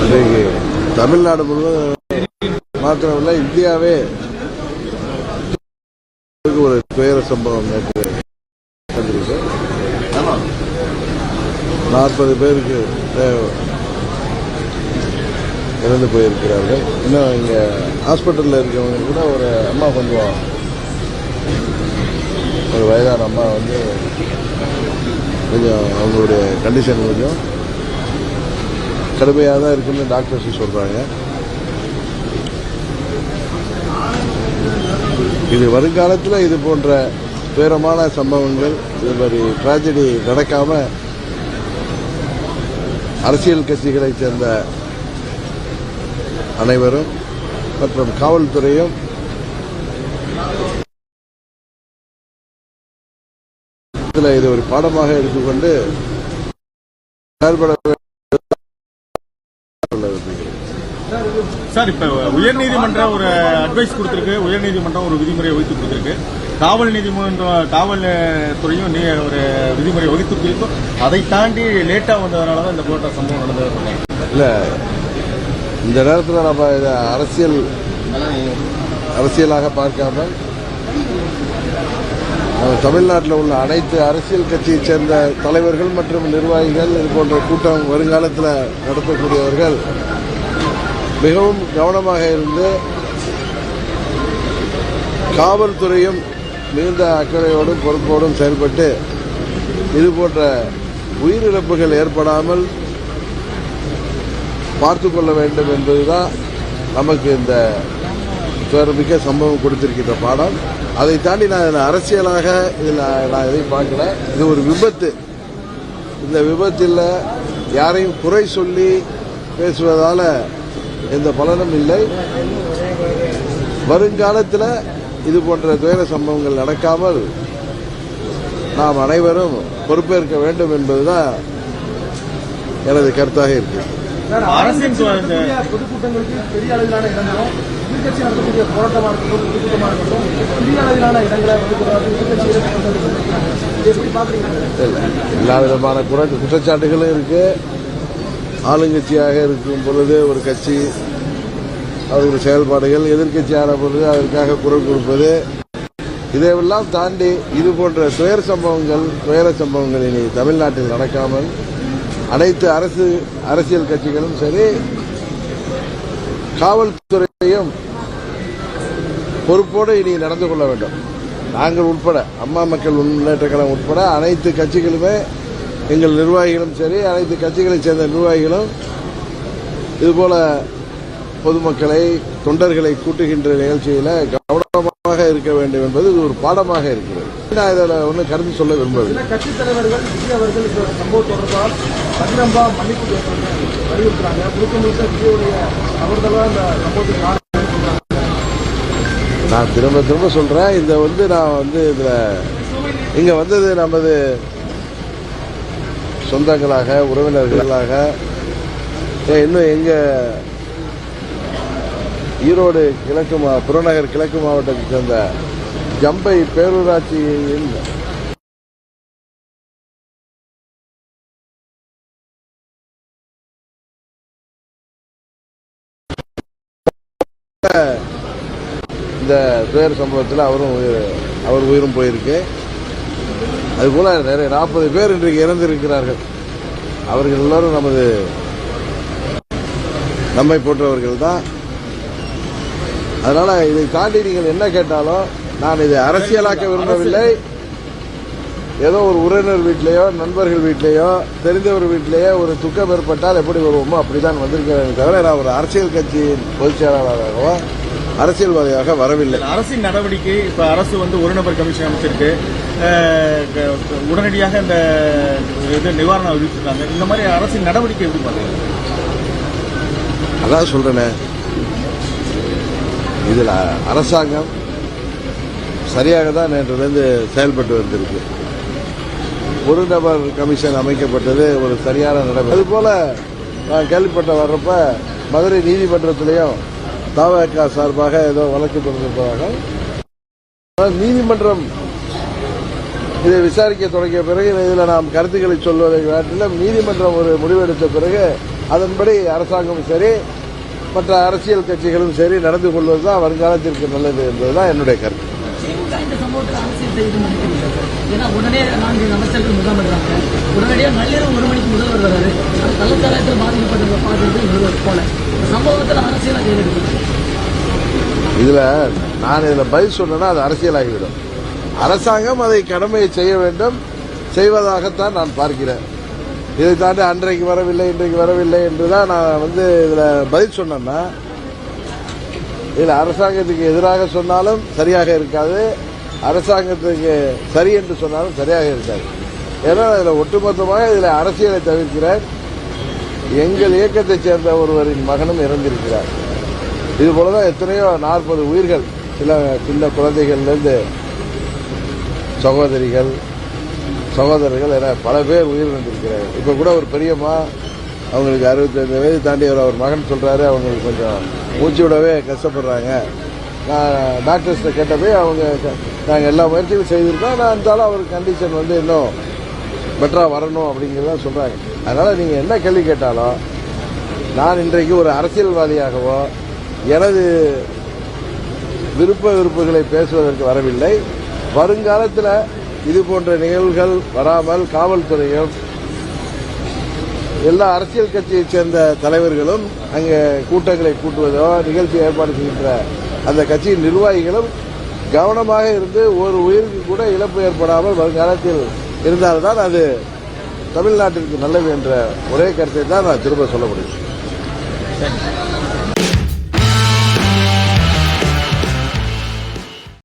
இன்றைக்கு தமிழ்நாடு முழுவதும் மாத்திரமல்ல இந்தியாவே ஒரு துயர சம்பவம் நேற்று 40 பேருக்கு இறந்து போயிருக்கிறார்கள். இன்னும் இங்க ஹாஸ்பிட்டலில் இருக்கிறவங்க கூட ஒரு அம்மா கொஞ்சம் ஒரு வயதான அம்மா வந்து கொஞ்சம் அவங்களுடைய கண்டிஷன் கொஞ்சம் கடுமையாக தான் இருக்குன்னு டாக்டர்ஸ் சொல்றாங்க. இது வருங்காலத்தில் இது போன்ற துயரமான சம்பவங்கள் இது மாதிரி டிராஜடி நடக்காம அரசியல் கட்சிகளைச் சேர்ந்த அனைவரும் மற்றும் காவல்துறையும் இது ஒரு பாடமாக எடுத்துக்கொண்டு செயல்பட சார், இப்ப உயர்நீதிமன்றம் ஒரு அட்வைஸ் கொடுத்திருக்கு, உயர்நீதிமன்றம் ஒரு விதிமுறை வகுத்து கொடுத்திருக்கு, காவல்துறையும் ஒரு விதிமுறை வகுத்து கொடுத்திருக்கும். அதை தாண்டி லேட்டா வந்ததுனாலதான் இந்த போராட்ட சம்பவம் நடந்தது. இல்ல, இந்த நேரத்தில் நம்ம இதை அரசியலாக பார்க்காமல் நம்ம தமிழ்நாட்டில் உள்ள அனைத்து அரசியல் கட்சியைச் சேர்ந்த தலைவர்கள் மற்றும் நிர்வாகிகள் இது போன்ற கூட்டம் வருங்காலத்தில் நடத்தக்கூடியவர்கள் மிகவும் கவனமாக இருந்து காவல்துறையும் மிகுந்த அக்கறையோடும் பொறுப்போடும் செயல்பட்டு இது போன்ற உயிரிழப்புகள் ஏற்படாமல் பார்த்துக் கொள்ள வேண்டும் என்பதுதான் நமக்கு இந்த துயரமிக்க சம்பவம் கொடுத்திருக்கின்ற பாடம். அதை தாண்டி நான் அரசியலாக இதில் நான் எதையும் பார்க்கல. இது ஒரு விபத்து. இந்த விபத்தில் யாரையும் குறை சொல்லி பேசுவதால எந்த பலனும் இல்லை. வருங்காலத்தில் இது போன்ற துயர சம்பவங்கள் நடக்காமல் நாம் அனைவரும் பொறுப்பேற்க வேண்டும் என்பதுதான் எனது கருத்தாக இருக்கு. பொதுக்கூட்டங்களுக்கு பெரிய அளவிலான இடங்களும் எதிர்கட்சி நடத்தக்கூடிய போராட்டமாக இருக்கட்டும், பொதுக்கூட்டமாக இருக்கட்டும், பெரிய அளவிலான இடங்களை எல்லா விதமான குற்றச்சாட்டுகளும் இருக்கு. ஆளுங்கட்சியாக இருக்கும் பொழுது ஒரு கட்சி அவர்கள் செயல்பாடுகள், எதிர்கட்சியான பொழுது அதற்காக குரல் கொடுப்பது, இதையெல்லாம் தாண்டி இது போன்ற துயர சம்பவங்கள் இனி தமிழ்நாட்டில் நடக்காமல் அனைத்து அரசியல் கட்சிகளும் சரி, காவல்துறையும் பொறுப்போடு இனி நடந்து கொள்ள வேண்டும். நாங்கள் உட்பட, அம்மா மக்கள் முன்னேற்ற கழகம் உட்பட அனைத்து கட்சிகளுமே, எங்கள் நிர்வாகிகளும் சரி, அனைத்து கட்சிகளைச் சேர்ந்த நிர்வாகிகளும் இதுபோல பொதுமக்களை, தொண்டர்களை கூட்டுகின்ற நிகழ்ச்சியில கவனமாக இருக்க வேண்டும் என்பது இது ஒரு பாடமாக இருக்கிறது. நான் இதில் ஒன்றும் கருத்து சொல்ல விரும்பவில்லை. கட்சித் தலைவர்கள் விஜய் அவர்கள் இந்த சம்பவம் தொடர்பால் பகிரங்கமா மன்னிப்பு வலியுறுத்துறாங்க. முழுக்க முழுக்க விஜயுடைய அவர்தான் இந்த சம்பவத்துக்கு நான் திரும்ப சொல்றேன். நான் இதுல இங்க வந்தது நமது சொந்தங்களாக, உறவினர்களாக, இன்னும் எங்க ஈரோடு புறநகர் கிழக்கு மாவட்டத்தைச் சேர்ந்த ஜம்பை பேரூராட்சியின் இந்த துயர சம்பவத்தில் அவர் உயிரும் போயிருக்கு. அதுபோல நிறைய 40 பேர் இன்றைக்கு இறந்திருக்கிறார்கள். அவர்கள் எல்லாரும் நம்மை போன்றவர்கள் தான். அதனால இதை தாண்டி நீங்கள் என்ன கேட்டாலும் நான் இதை அரசியலாக்க விரும்பவில்லை. ஏதோ ஒரு உறவினர் வீட்டிலேயோ, நண்பர்கள் வீட்டிலேயோ, தெரிந்தவர் வீட்டிலேயோ ஒரு துக்கம் ஏற்பட்டால் எப்படி வருவோமோ அப்படிதான் வந்திருக்கிறேன் தவிர நான் ஒரு அரசியல் கட்சியின் பொதுச் செயலாளராகவோ அரசியல்வாதியாக வரவில்லை. அரசின் நடவடிக்கை இப்ப அரசு ஒரு நபர் கமிஷன் அமைச்சிருக்கு, உடனடியாக இந்த நிவாரணம் அறிவிச்சிருக்காங்க. இந்த மாதிரி அரசின் நடவடிக்கை எப்படி பாருங்க? அதான் சொல்றேனே, இதுல அரசாங்கம் சரியாக தான் நேற்றிலிருந்து செயல்பட்டு வந்திருக்கு. ஒரு நபர் கமிஷன் அமைக்கப்பட்டது ஒரு சரியான நடைமுறை. அதுபோல நான் கேள்விப்பட்ட வர்றப்ப மதுரை நீதிமன்றத்திலையும் தவக சார்பாக ஏதோ வழக்கு தொடர்ந்திருப்பதாக நீதிமன்றம் இதை விசாரிக்க தொடங்கிய பிறகு இதில் நாம் கருத்துக்களை சொல்வதை காட்டிலும் நீதிமன்றம் ஒரு முடிவெடுத்த பிறகு அதன்படி அரசாங்கமும் சரி மற்ற அரசியல் கட்சிகளும் சரி நடந்து கொள்வதுதான் வருங்காலத்திற்கு நல்லது என்பதுதான் என்னுடைய கருத்து. திமுக இந்த சம்பவத்தில் அரசியல் செய்து நினைக்கிறீங்க சார்? ஏன்னா உடனே 4 அமைச்சர்கள் முகாமிடுறாங்க, உடனடியாக நள்ளிரவு 1 மணிக்கு முதல்வர் வர்றாரு, அது கள்ளச்சாராயத்தில் பாதிக்கப்பட்ட பாதிப்பு முதல்வர் போல இந்த சம்பவத்தில் அரசியல் கையெழுத்து. இதுல பதில் சொன்னா அது அரசியலாகிவிடும். அரசாங்கம் அதை கடமையை செய்ய வேண்டும், செய்வதாகத்தான் நான் பார்க்கிறேன். இதை தாண்டி அன்றைக்கு வரவில்லை இன்றைக்கு வரவில்லை என்றுதான் நான் இதுல பதில் சொன்னேன்னா இதுல அரசாங்கத்துக்கு எதிராக சொன்னாலும் சரியாக இருக்காது, அரசாங்கத்துக்கு சரி என்று சொன்னாலும் சரியாக இருக்காது. ஏன்னா இதுல ஒட்டுமொத்தமாக இதுல அரசியலை தவிர்க்கிறேன். எங்கள் இயக்கத்தைச் சேர்ந்த ஒருவரின் மகனும் இறந்திருக்கிறார். இது போலதான் எத்தனையோ 40 உயிர்கள், சின்ன குழந்தைகள்லேருந்து சகோதரர்கள் என பல பேர் உயிரிழந்திருக்கிறார்கள். இப்ப கூட ஒரு பெரியம்மா, அவங்களுக்கு 65 வயது தாண்டி அவர் மகன் சொல்றாரு, அவங்களுக்கு கொஞ்சம் மூச்சு விடவே கஷ்டப்படுறாங்க. நான் டாக்டர்ஸ்ட கேட்டப்பே நாங்கள் எல்லா முயற்சியும் செய்திருக்கோம், நான் இருந்தாலும் அவருக்கு கண்டிஷன் இன்னும் பெட்டரா வரணும் அப்படிங்கிறத சொல்றாங்க. அதனால நீங்க என்ன கேள்வி கேட்டாலும் நான் இன்றைக்கு ஒரு அரசியல்வாதியாகவோ எனது விருப்புகளை பேசுவதற்கு வரவில்லை. வருங்காலத்தில் இது போன்ற நிகழ்வுகள் வராமல் காவல்துறையும் எல்லா அரசியல் கட்சியைச் சேர்ந்த தலைவர்களும் அங்கே கூட்டங்களை கூட்டுவதோ நிகழ்ச்சி ஏற்பாடு செய்கின்ற அந்த கட்சியின் நிர்வாகிகளும் கவனமாக இருந்து ஒரு உயிருக்கு கூட இழப்பு ஏற்படாமல் வருங்காலத்தில் இருந்தால்தான் அது தமிழ்நாட்டிற்கு நல்லது என்ற ஒரே கருத்தை தான் நான் திரும்ப சொல்ல முடியும்.